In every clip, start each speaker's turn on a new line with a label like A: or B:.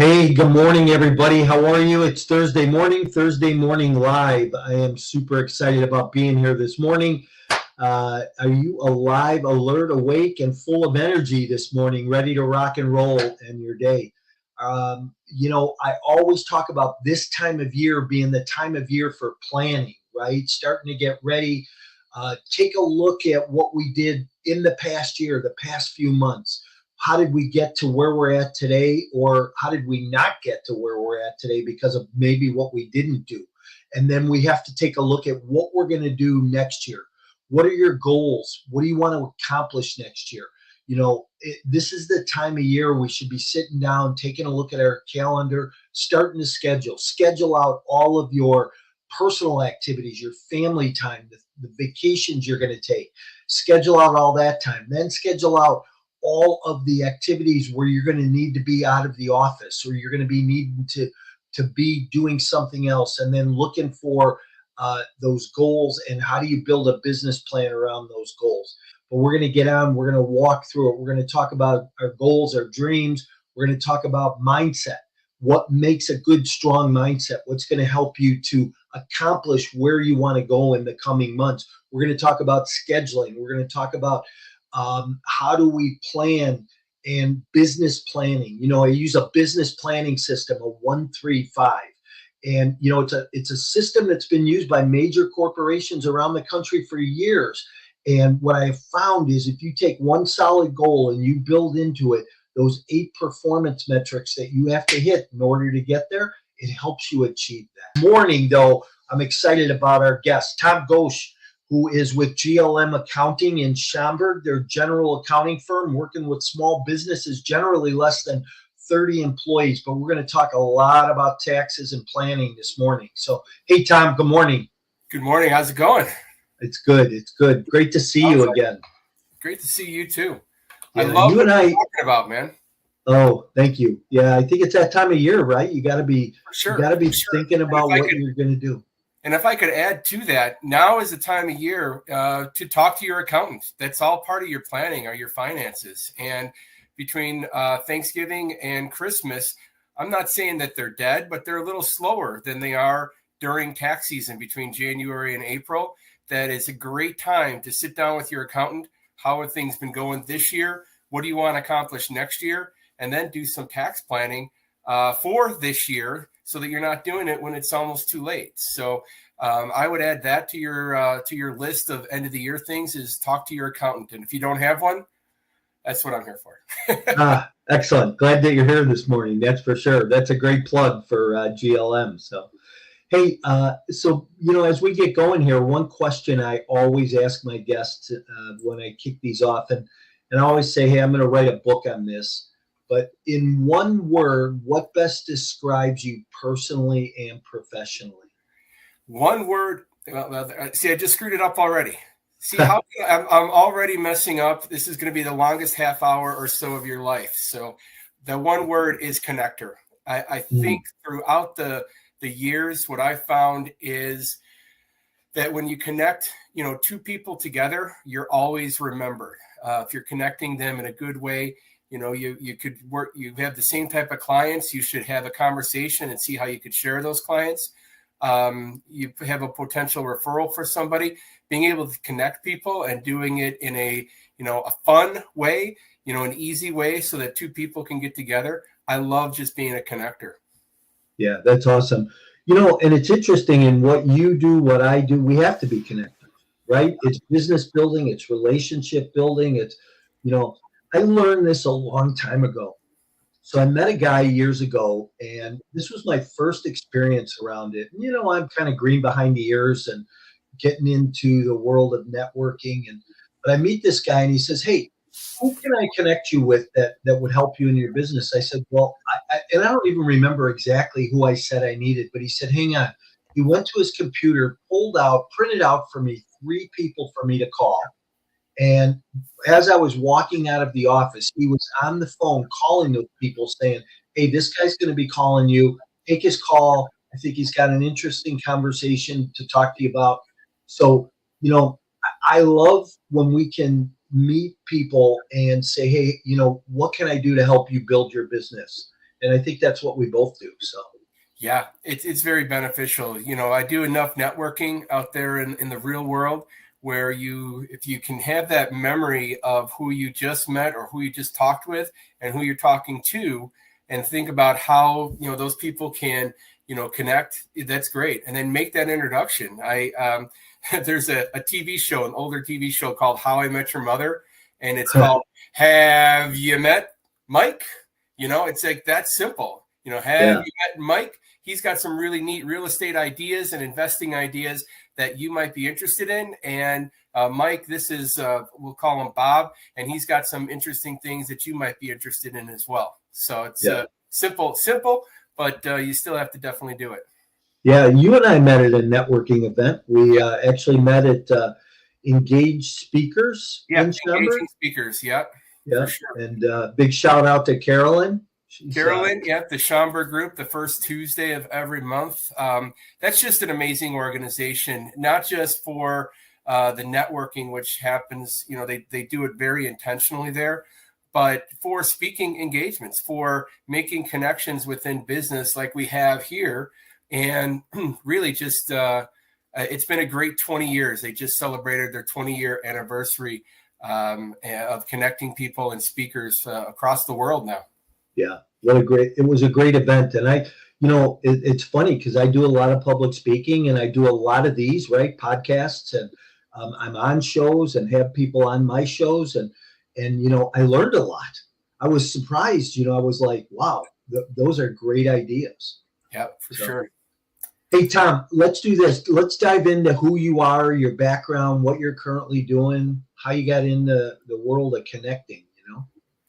A: Hey, good morning, everybody. How are you? It's Thursday morning live. I am super excited about being here this morning. Are you alive, alert, awake, and full of energy this morning, ready to rock and roll in your day? I always talk about this time of year being the time of year for planning, right? Starting to get ready. Take a look at what we did in the past year, the past few months. How did we get to where we're at today, or how did we not get to where we're at today because of maybe what we didn't do? And then we have to take a look at what we're going to do next year. What are your goals? What do you want to accomplish next year? This is the time of year we should be sitting down, taking a look at our calendar, starting to schedule out all of your personal activities, your family time, the vacations you're going to take. Schedule out all that time. Then schedule out all of the activities where you're going to need to be out of the office, or you're going to be needing to be doing something else, and then looking for those goals and how do you build a business plan around those goals. But we're going to get on, we're going to walk through it. We're going to talk about our goals, our dreams. We're going to talk about mindset. What makes a good, strong mindset? What's going to help you to accomplish where you want to go in the coming months? We're going to talk about scheduling. We're going to talk about how do we plan and business planning. I use a business planning system, a 1-3-5. And it's a system that's been used by major corporations around the country for years. And what I have found is if you take one solid goal and you build into it those 8 performance metrics that you have to hit in order to get there, it helps you achieve that. Morning, though, I'm excited about our guest, Tom Gosche, who is with GLM Accounting in Schaumburg, their general accounting firm, working with small businesses, generally less than 30 employees. But we're going to talk a lot about taxes and planning this morning. So, hey, Tom, good morning.
B: Good morning. How's it going?
A: It's good. It's good. Great to see you again.
B: Great to see you too.
A: Yeah,
B: I love
A: you
B: what
A: and
B: you're talking about, man.
A: Oh, thank you. Yeah, I think it's that time of year, right? You got to be, thinking about what you're going to do.
B: And if I could add to that, now is the time of year to talk to your accountant. That's all part of your planning or your finances. And between Thanksgiving and Christmas, I'm not saying that they're dead, but they're a little slower than they are during tax season between January and April. That is a great time to sit down with your accountant. How have things been going this year? What do you want to accomplish next year? And then do some tax planning for this year so that you're not doing it when it's almost too late. So I would add that to your list of end of the year things is talk to your accountant. And if you don't have one, that's what I'm here for.
A: Excellent. Glad that you're here this morning. That's for sure. That's a great plug for GLM. So, hey, as we get going here, one question I always ask my guests when I kick these off, and I always say, hey, I'm going to write a book on this. But in one word, what best describes you personally and professionally?
B: One word. See, I just screwed it up already. See how I'm already messing up. This is going to be the longest half hour or so of your life. So the one word is connector. I think throughout the years, what I found is that when you connect, two people together, you're always remembered. If you're connecting them in a good way, you could work, you have the same type of clients, you should have a conversation and see how you could share those clients. You have a potential referral for somebody, being able to connect people and doing it in a fun way, an easy way so that two people can get together. I love just being a connector.
A: Yeah, that's awesome. And it's interesting in what you do, what I do, we have to be connected, right? It's business building, it's relationship building. It's, I learned this a long time ago. So I met a guy years ago, and this was my first experience around it. And, I'm kind of green behind the ears and getting into the world of networking. But I meet this guy, and he says, hey, who can I connect you with that would help you in your business? I said, well, I don't even remember exactly who I said I needed, but he said, hang on. He went to his computer, printed out for me 3 people for me to call. And as I was walking out of the office, he was on the phone calling those people saying, hey, this guy's going to be calling you. Take his call. I think he's got an interesting conversation to talk to you about. So, I love when we can meet people and say, hey, what can I do to help you build your business? And I think that's what we both do. So.
B: Yeah, it's very beneficial. I do enough networking out there in the real world where if you can have that memory of who you just met or who you just talked with and who you're talking to, and think about how, those people can, connect, that's great. And then make that introduction. There's a TV show, an older TV show called How I Met Your Mother. And it's called, Have You Met Mike? It's like that simple. Have you met Mike? He's got some really neat real estate ideas and investing ideas that you might be interested in. And Mike, this is, we'll call him Bob, and he's got some interesting things that you might be interested in as well. So it's simple, but you still have to definitely do it.
A: Yeah, you and I met at a networking event. We actually met at Engaged Speakers.
B: Yeah, Engaging Speakers, yeah.
A: Yeah, sure. And big shout out to Carolyn.
B: Carolyn, the Schomburg Group, the first Tuesday of every month. That's just an amazing organization, not just for the networking, which happens, they do it very intentionally there, but for speaking engagements, for making connections within business like we have here. And really just, it's been a great 20 years. They just celebrated their 20-year anniversary of connecting people and speakers across the world now.
A: Yeah, it was a great event. And it's funny because I do a lot of public speaking and I do a lot of these, right, podcasts, and I'm on shows and have people on my shows. And I learned a lot. I was surprised, I was like, wow, those are great ideas.
B: Yeah, for sure.
A: Hey, Tom, let's do this. Let's dive into who you are, your background, what you're currently doing, how you got into the world of connecting,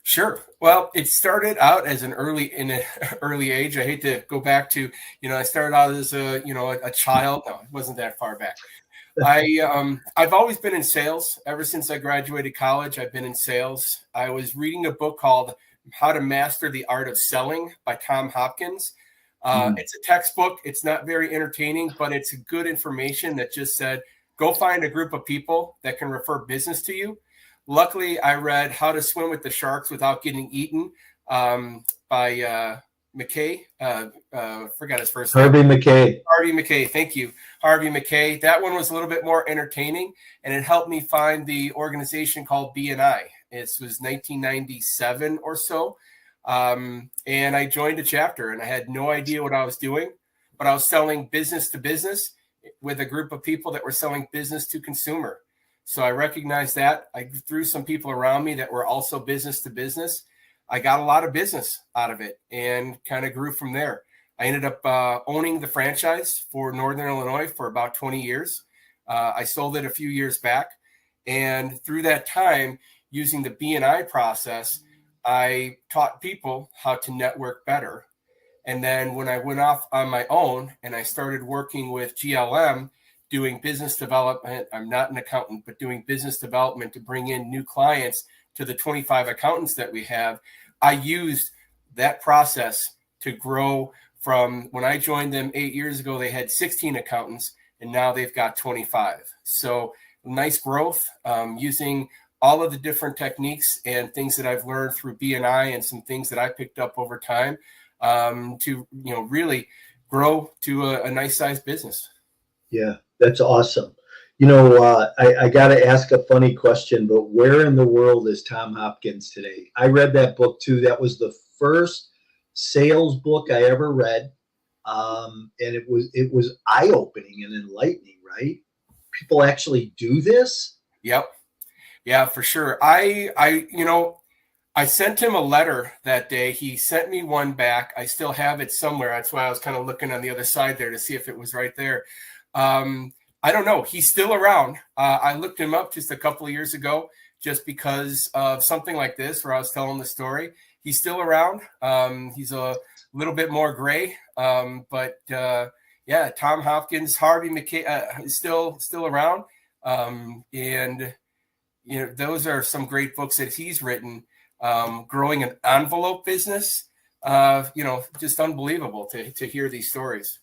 B: Sure. Well, it started out as in an early age. I hate to go back to, I started out as a child. No, it wasn't that far back. I've always been in sales. Ever since I graduated college, I've been in sales. I was reading a book called How to Master the Art of Selling by Tom Hopkins. It's a textbook. It's not very entertaining, but it's good information that just said, go find a group of people that can refer business to you. Luckily, I read How to Swim with the Sharks Without Getting Eaten by McKay. Forgot his first name. Harvey McKay. Thank you. Harvey McKay. That one was a little bit more entertaining, and it helped me find the organization called BNI. It was 1997 or so. And I joined a chapter, and I had no idea what I was doing, but I was selling business to business with a group of people that were selling business to consumer. So I recognized that. I threw some people around me that were also business to business. I got a lot of business out of it and kind of grew from there. I ended up owning the franchise for Northern Illinois for about 20 years. I sold it a few years back. And through that time, using the BNI process, I taught people how to network better. And then when I went off on my own and I started working with GLM, doing business development, I'm not an accountant, but doing business development to bring in new clients to the 25 accountants that we have, I used that process to grow from when I joined them 8 years ago, they had 16 accountants, and now they've got 25. So nice growth using all of the different techniques and things that I've learned through BNI and some things that I picked up over time to really grow to a nice sized business.
A: Yeah, that's awesome. I got to ask a funny question, but where in the world is Tom Hopkins today? I read that book too. That was the first sales book I ever read. And it was eye-opening and enlightening, right? People actually do this?
B: Yep. Yeah, for sure. I sent him a letter that day. He sent me one back. I still have it somewhere. That's why I was kind of looking on the other side there to see if it was right there. I don't know. He's still around. I looked him up just a couple of years ago just because of something like this where I was telling the story. He's still around. He's a little bit more gray. But Tom Hopkins, Harvey McKay is still around. And those are some great books that he's written. Growing an envelope business, just unbelievable to hear these stories.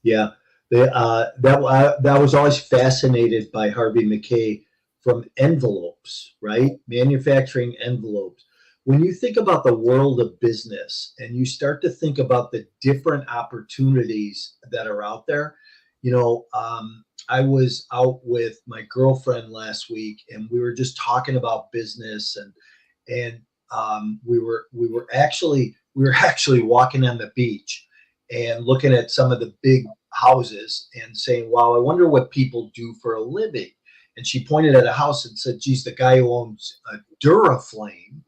A: Yeah. That was always fascinated by Harvey McKay from envelopes, right? Manufacturing envelopes. when you think about the world of business and you start to think about the different opportunities that are out there, I was out with my girlfriend last week and we were just talking about business and we were actually walking on the beach and looking at some of the big houses and saying, wow, I wonder what people do for a living. And she pointed at a house and said, geez, the guy who owns a Duraflame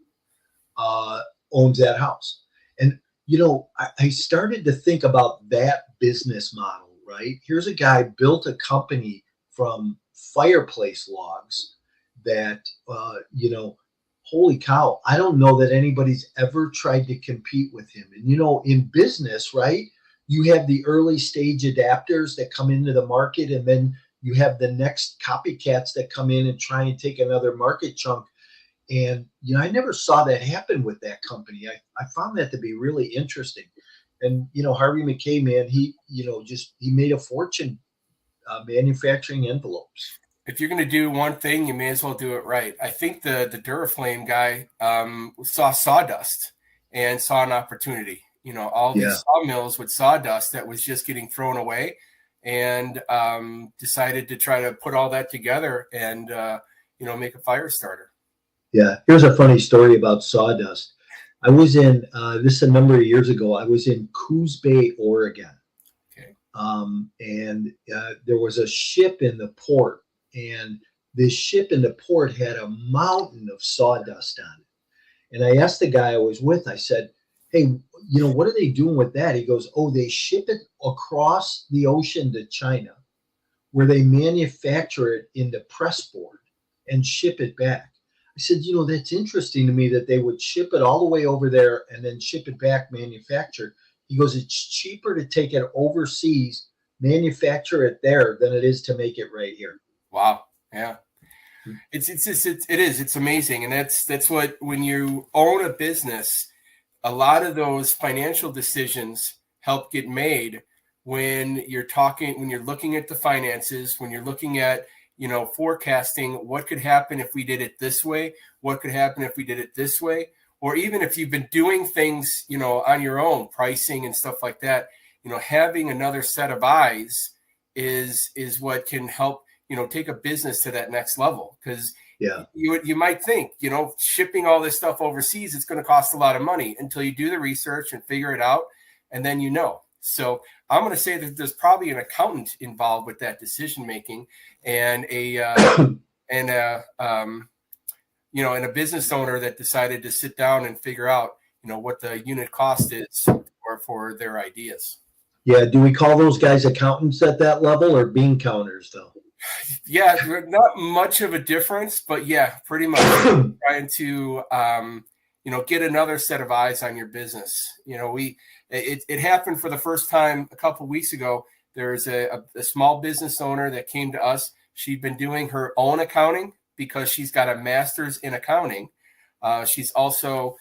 A: uh, owns that house. And, I started to think about that business model, right? Here's a guy built a company from fireplace logs that, holy cow, I don't know that anybody's ever tried to compete with him. And, in business, right, you have the early stage adapters that come into the market, and then you have the next copycats that come in and try and take another market chunk. And, I never saw that happen with that company. I found that to be really interesting. And, Harvey McKay, man, he made a fortune manufacturing envelopes.
B: If you're going to do one thing, you may as well do it right. I think the Duraflame guy saw sawdust and saw an opportunity. All these sawmills with sawdust that was just getting thrown away, and decided to try to put all that together and make a fire starter.
A: Yeah, here's a funny story about sawdust. I was in this a number of years ago. I was in Coos Bay, Oregon,
B: Okay.
A: and there was a ship in the port, and this ship in the port had a mountain of sawdust on it. And I asked the guy I was with, I said, hey, what are they doing with that? He goes, oh, they ship it across the ocean to China, where they manufacture it into pressboard and ship it back. I said, that's interesting to me that they would ship it all the way over there and then ship it back manufactured. He goes, it's cheaper to take it overseas, manufacture it there than it is to make it right here.
B: Wow. Yeah. It's amazing. And that's what, when you own a business, a lot of those financial decisions help get made when you're looking at the finances, when you're looking at, forecasting what could happen if we did it this way, what could happen if we did it this way, or even if you've been doing things, on your own, pricing and stuff like that, having another set of eyes is what can help, take a business to that next level. Because you might think, shipping all this stuff overseas, it's going to cost a lot of money until you do the research and figure it out. And then, so I'm going to say that there's probably an accountant involved with that decision making, and a business owner that decided to sit down and figure out, what the unit cost is for their ideas.
A: Yeah. Do we call those guys accountants at that level, or bean counters though?
B: Yeah, not much of a difference, but yeah, pretty much trying to get another set of eyes on your business. It happened for the first time a couple of weeks ago. There's a small business owner that came to us. She'd been doing her own accounting because she's got a master's in accounting. She's also,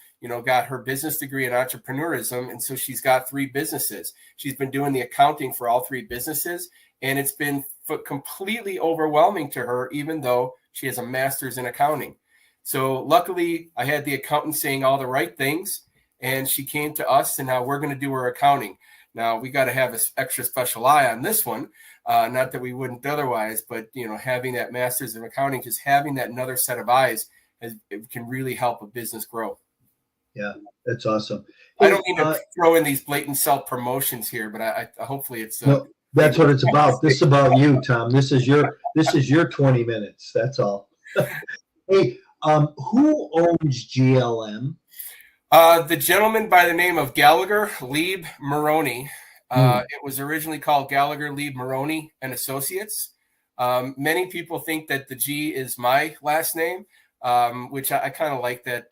B: got her business degree in entrepreneurism. And so she's got 3 businesses. She's been doing the accounting for all 3 businesses. And it's been completely overwhelming to her, even though she has a master's in accounting. So luckily, I had the accountant saying all the right things, and she came to us, and now we're going to do her accounting. Now, we got to have an extra special eye on this one, not that we wouldn't otherwise, but, having that master's in accounting, just having that another set of eyes, it can really help a business grow.
A: Yeah, that's awesome.
B: Hey, I don't mean to throw in these blatant self-promotions here, but I hopefully it's...
A: No, that's what it's about. This is about you, Tom. This is your 20 minutes. That's all. Hey, who owns GLM?
B: The gentleman by the name of Gallagher, Lieb, Maroney. It was originally called Gallagher, Lieb, Maroney and Associates. Many people think that the G is my last name, which I kind of like that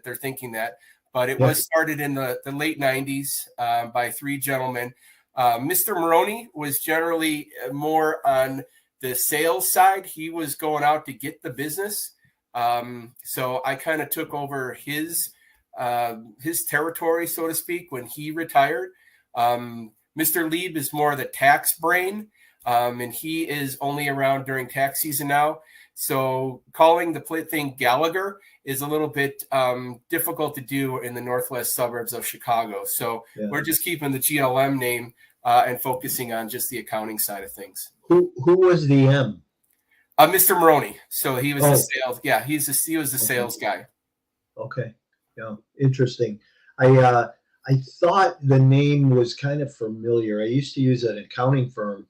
B: they're thinking that. But it was started in the late 90s by 3 gentlemen. Mr. Maroney was generally more on the sales side. He was going out to get the business. So I kind of took over his territory, so to speak, when he retired. Mr. Lieb is more the tax brain. and he is only around during tax season now. So calling the thing Gallagher is a little bit difficult to do in the northwest suburbs of Chicago. So we're just keeping the GLM name and focusing on just the accounting side of things.
A: Who was the M?
B: Mr. Maroney. So he was the sales. Yeah, he was the sales guy.
A: Okay. Yeah. Interesting. I thought the name was kind of familiar. I used to use an accounting firm.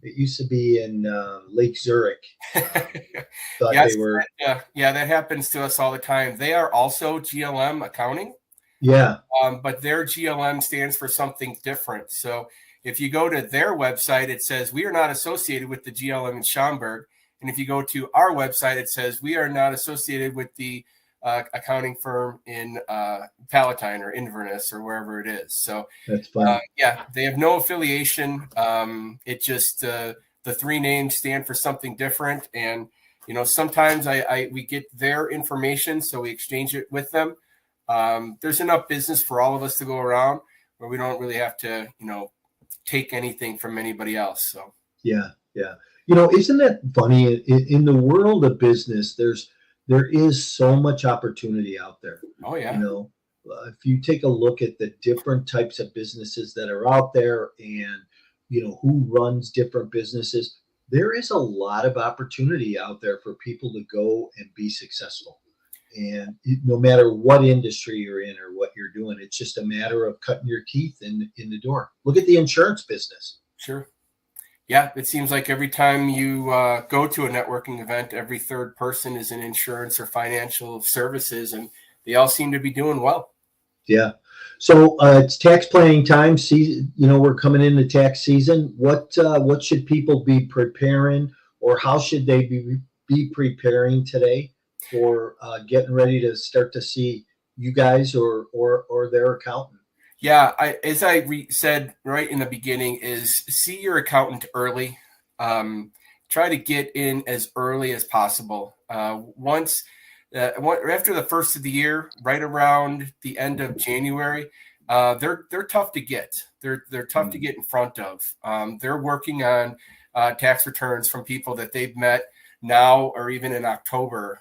A: It used to be in Lake Zurich.
B: Yes, they were. That happens to us all the time. They are also GLM accounting.
A: Yeah.
B: But their GLM stands for something different. So if you go to their website, it says we are not associated with the GLM in Schaumburg. And if you go to our website, it says we are not associated with the accounting firm in Palatine or Inverness or wherever it is. So
A: that's fine.
B: They have no affiliation. It just the three names stand for something different. And sometimes we get their information, so we exchange it with them. There's enough business for all of us to go around where we don't really have to, take anything from anybody else. So
A: yeah. Isn't that funny? In the world of business, there is so much opportunity out there.
B: Oh yeah.
A: If you take a look at the different types of businesses that are out there, and who runs different businesses, there is a lot of opportunity out there for people to go and be successful. And no matter what industry you're in or what you're doing, it's just a matter of cutting your teeth in the door. Look at the insurance business.
B: Sure. Yeah, it seems like every time you go to a networking event, every third person is in insurance or financial services, and they all seem to be doing well.
A: Yeah. So it's tax planning time. We're coming into tax season. What should people be preparing, or how should they be preparing today for getting ready to start to see you guys or their accountant?
B: Yeah, as I said right in the beginning, is see your accountant early. Try to get in as early as possible. Once after the first of the year, right around the end of January, they're tough to get. They're tough to get in front of. They're working on tax returns from people that they've met now or even in October.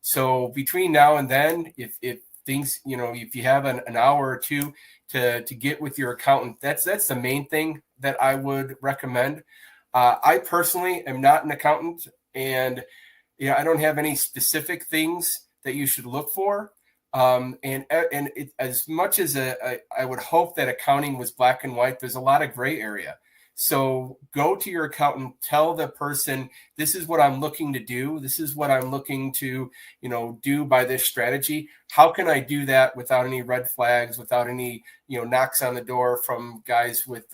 B: So between now and then, if things, if you have an hour or two to get with your accountant, that's the main thing that I would recommend. I personally am not an accountant, and I don't have any specific things that you should look for. As much as I would hope that accounting was black and white, there's a lot of gray area. So go to your accountant, tell the person, this is what I'm looking to do. This is what I'm looking to, do by this strategy. How can I do that without any red flags, without any, knocks on the door from guys with,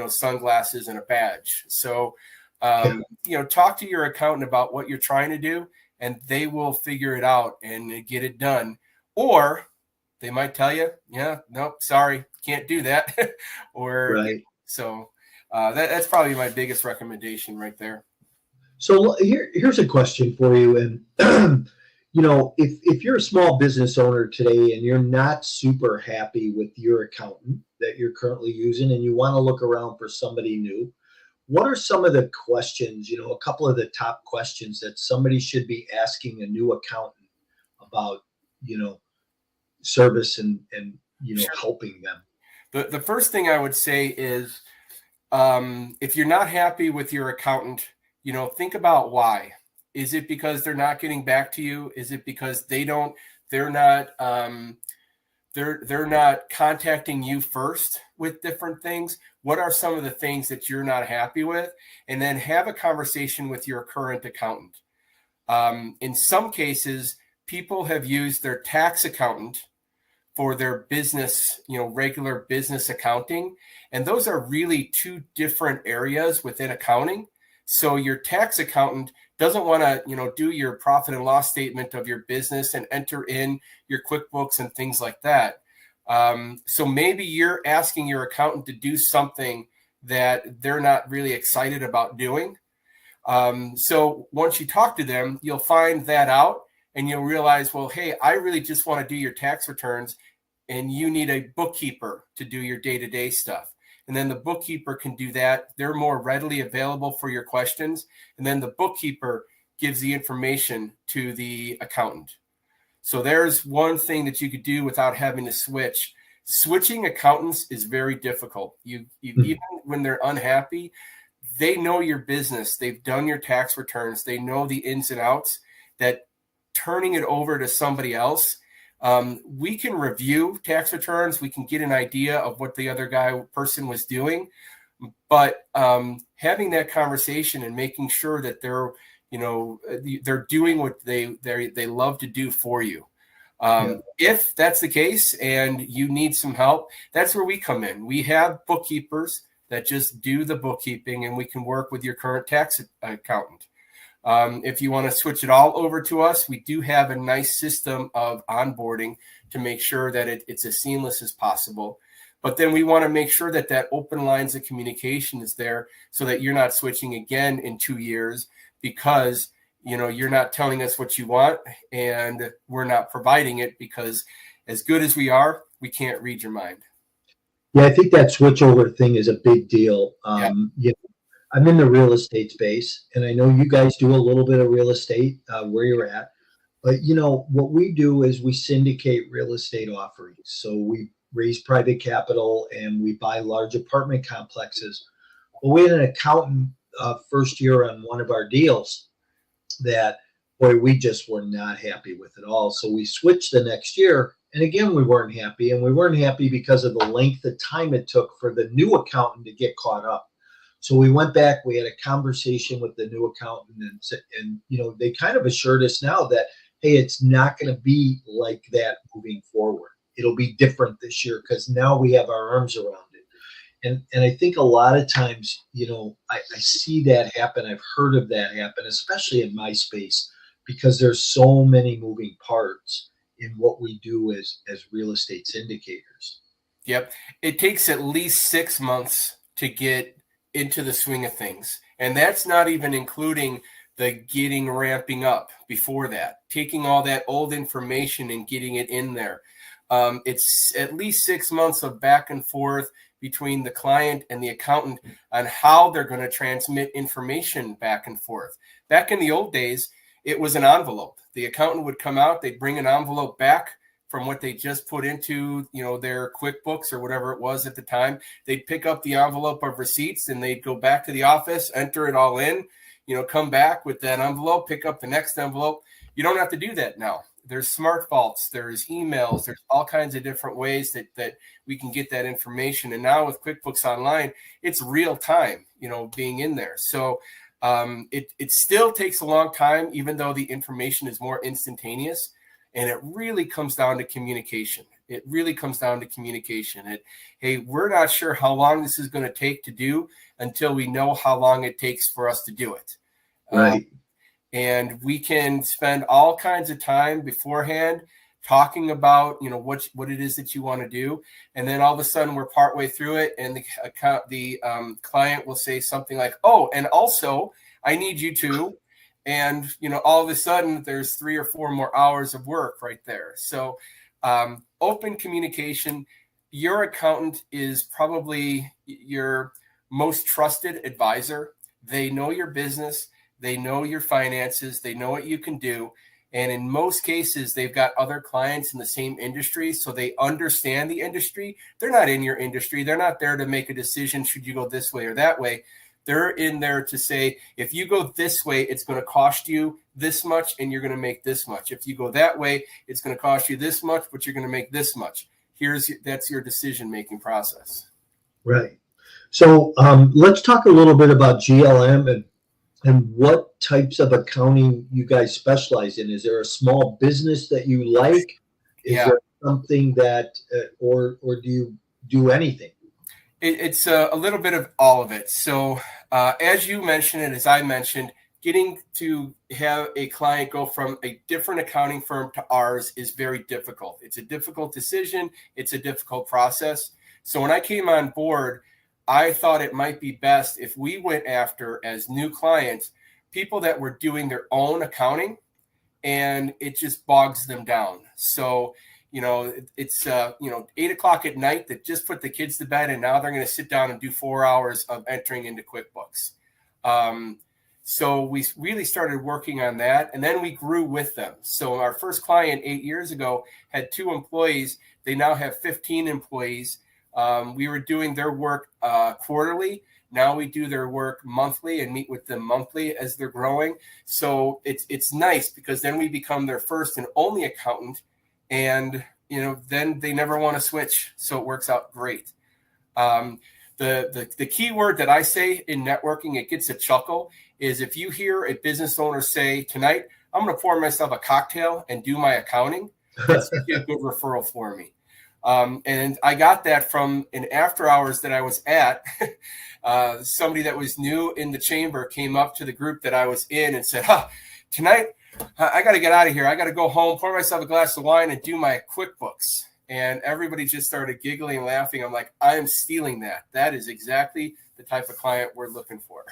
B: sunglasses and a badge? So, talk to your accountant about what you're trying to do, and they will figure it out and get it done. Or they might tell you, nope, sorry, can't do that. Or
A: right.
B: So that's probably my biggest recommendation right there.
A: So here's a question for you. And, if you're a small business owner today and you're not super happy with your accountant that you're currently using and you want to look around for somebody new, what are some of the questions, a couple of the top questions that somebody should be asking a new accountant about, service and
B: Sure.
A: helping them?
B: The first thing I would say is, if you're not happy with your accountant, think about why. Is it because they're not getting back to you? Is it because they're not contacting you first with different things? What are some of the things that you're not happy with? And then have a conversation with your current accountant. In some cases, people have used their tax accountant for their business, regular business accounting. And those are really two different areas within accounting. So your tax accountant doesn't want to, do your profit and loss statement of your business and enter in your QuickBooks and things like that. So maybe you're asking your accountant to do something that they're not really excited about doing. So once you talk to them, you'll find that out and you'll realize, well, hey, I really just want to do your tax returns, and you need a bookkeeper to do your day-to-day stuff. and then the bookkeeper can do that. They're more readily available for your questions, and then the bookkeeper gives the information to the accountant. So there's one thing that you could do without having to switch. Switching accountants is very difficult. Even when they're unhappy, they know your business. They've done your tax returns. They know the ins and outs. That turning it over to somebody else, we can review tax returns. We can get an idea of what the other person was doing, but having that conversation and making sure that they're doing what they love to do for you. If that's the case and you need some help, that's where we come in. We have bookkeepers that just do the bookkeeping, and we can work with your current tax accountant. If you want to switch it all over to us, we do have a nice system of onboarding to make sure that it's as seamless as possible. But then we want to make sure that that open lines of communication is there so that you're not switching again in 2 years because you're not telling us what you want and we're not providing it, because as good as we are, we can't read your mind.
A: Yeah, I think that switchover thing is a big deal.
B: Yeah.
A: I'm in the real estate space, and I know you guys do a little bit of real estate where you're at. But what we do is we syndicate real estate offerings. So we raise private capital and we buy large apartment complexes. Well, we had an accountant first year on one of our deals that, boy, we just were not happy with it all. So we switched the next year, and again, we weren't happy. And we weren't happy because of the length of time it took for the new accountant to get caught up. So we went back, we had a conversation with the new accountant, and they kind of assured us now that, hey, it's not going to be like that moving forward. It'll be different this year because now we have our arms around it. And I think a lot of times, I see that happen. I've heard of that happen, especially in my space, because there's so many moving parts in what we do as real estate syndicators.
B: Yep. It takes at least 6 months to get into the swing of things. And that's not even including the ramping up before that, taking all that old information and getting it in there. It's at least 6 months of back and forth between the client and the accountant on how they're going to transmit information back and forth. Back in the old days, it was an envelope. The accountant would come out, they'd bring an envelope back from what they just put into, their QuickBooks or whatever it was at the time. They'd pick up the envelope of receipts and they'd go back to the office, enter it all in, come back with that envelope, pick up the next envelope. You don't have to do that now. There's smart vaults, there's emails, there's all kinds of different ways that we can get that information. And now with QuickBooks Online, it's real time, being in there. So it still takes a long time, even though the information is more instantaneous. And it really comes down to communication. Hey, we're not sure how long this is going to take to do until we know how long it takes for us to do it.
A: Right.
B: And we can spend all kinds of time beforehand talking about, what it is that you want to do. And then all of a sudden we're partway through it and the client will say something like, oh, and also I need you to. And, all of a sudden there's 3 or 4 more hours of work right there. So open communication. Your accountant is probably your most trusted advisor. They know your business. They know your finances. They know what you can do. And in most cases, they've got other clients in the same industry. So they understand the industry. They're not in your industry. They're not there to make a decision. Should you go this way or that way? They're in there to say, if you go this way, it's going to cost you this much and you're going to make this much. If you go that way, it's going to cost you this much, but you're going to make this much. That's your decision-making process.
A: Right. So let's talk a little bit about GLM and what types of accounting you guys specialize in. Is there a small business that you like? Is there something that, or do you do anything?
B: It's a little bit of all of it. So as you mentioned, and as I mentioned, getting to have a client go from a different accounting firm to ours is very difficult. It's a difficult decision. It's a difficult process. So when I came on board, I thought it might be best if we went after, as new clients, people that were doing their own accounting, and it just bogs them down. So it's 8 o'clock at night that just put the kids to bed, and now they're going to sit down and do 4 hours of entering into QuickBooks. So we really started working on that, and then we grew with them. So our first client 8 years ago had 2 employees. They now have 15 employees. We were doing their work quarterly. Now we do their work monthly and meet with them monthly as they're growing. So it's nice because then we become their first and only accountant, and then they never want to switch. So it works out great. The key word that I say in networking, it gets a chuckle, is if you hear a business owner say, tonight, I'm going to pour myself a cocktail and do my accounting, that's a good referral for me. And I got that from an after hours that I was at. Somebody that was new in the chamber came up to the group that I was in and said, tonight, I got to get out of here. I got to go home, pour myself a glass of wine and do my QuickBooks. And everybody just started giggling and laughing. I'm like, I am stealing that. That is exactly the type of client we're looking for.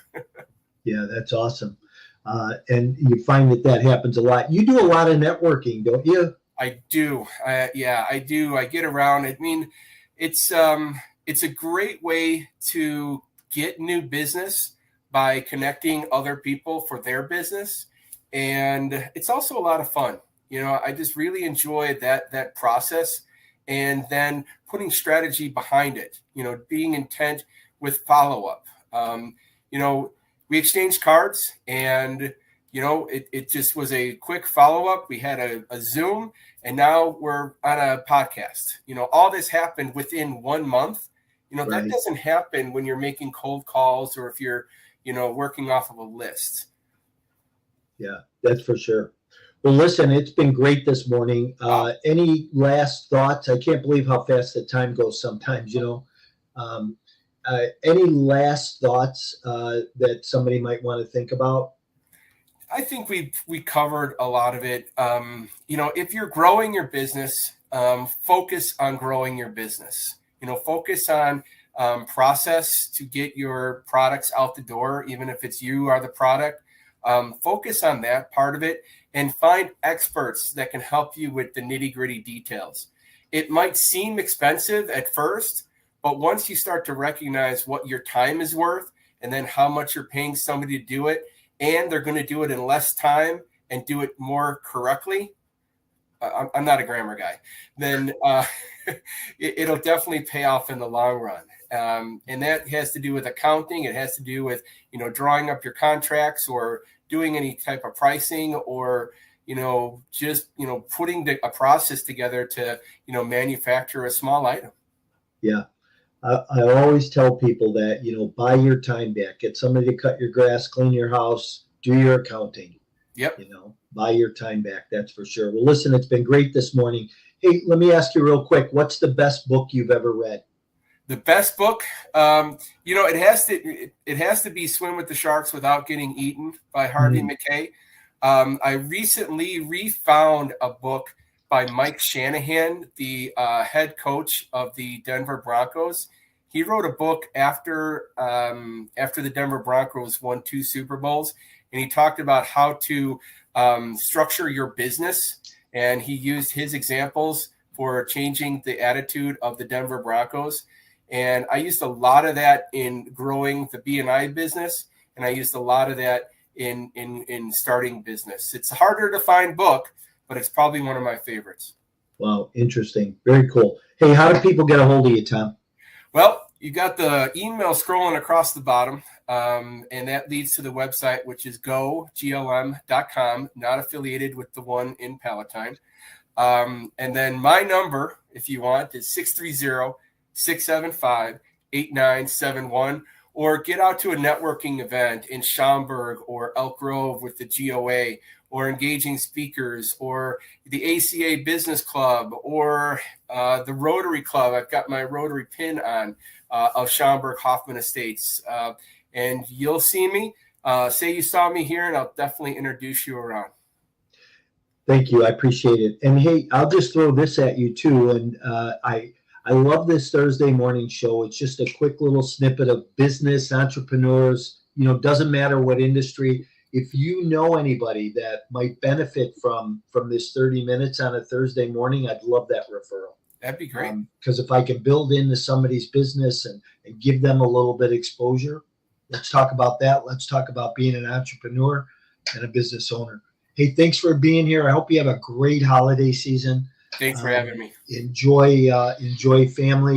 A: Yeah, that's awesome. And you find that happens a lot. You do a lot of networking, don't you?
B: I do. I do. I get around. I mean, it's a great way to get new business by connecting other people for their business. And it's also a lot of fun. I just really enjoy that process, and then putting strategy behind it, being intent with follow-up. We exchanged cards, and it just was a quick follow-up. We had a Zoom, and now we're on a podcast. All this happened within 1 month. Right. That doesn't happen when you're making cold calls or if you're, working off of a list.
A: Yeah, that's for sure. Well, listen, it's been great this morning. Any last thoughts? I can't believe how fast the time goes sometimes, any last thoughts that somebody might want to think about?
B: I think we covered a lot of it. If you're growing your business, focus on growing your business. Focus on process to get your products out the door, even if it's you are the product. Focus on that part of it and find experts that can help you with the nitty-gritty details. It might seem expensive at first, but once you start to recognize what your time is worth and then how much you're paying somebody to do it, and they're going to do it in less time and do it more correctly, I'm not a grammar guy, then it'll definitely pay off in the long run. And that has to do with accounting. It has to do with, drawing up your contracts or doing any type of pricing or, just, putting a process together to, manufacture a small item.
A: Yeah. I always tell people that, buy your time back. Get somebody to cut your grass, clean your house, do your accounting.
B: Yep.
A: Buy your time back. That's for sure. Well, listen, it's been great this morning. Hey, let me ask you real quick. What's the best book you've ever read?
B: The best book, it has to be Swim with the Sharks Without Getting Eaten by Harvey McKay. I recently refound a book by Mike Shanahan, the head coach of the Denver Broncos. He wrote a book after the Denver Broncos won 2 Super Bowls, and he talked about how to structure your business, and he used his examples for changing the attitude of the Denver Broncos. And I used a lot of that in growing the B&I business, and I used a lot of that in starting business. It's a harder to find book, but it's probably one of my favorites.
A: Wow, interesting. Very cool. Hey, how do people get a hold of you, Tom?
B: Well, you got the email scrolling across the bottom, and that leads to the website, which is GoGLM.com, not affiliated with the one in Palatine. And then my number, if you want, is 630-675-8971, or get out to a networking event in Schaumburg or Elk Grove with the GOA, or engaging speakers, or the ACA Business Club, or the Rotary Club. I've got my Rotary pin on of Schaumburg Hoffman Estates. And you'll see me. Say you saw me here, and I'll definitely introduce you around.
A: Thank you. I appreciate it. And hey, I'll just throw this at you too. And I love this Thursday morning show. It's just a quick little snippet of business, entrepreneurs, doesn't matter what industry. if you know anybody that might benefit from this 30 minutes on a Thursday morning, I'd love that referral.
B: That'd be great.
A: Because if I can build into somebody's business and give them a little bit exposure, let's talk about that. Let's talk about being an entrepreneur and a business owner. Hey, thanks for being here. I hope you have a great holiday season.
B: Thanks for having me.
A: Enjoy family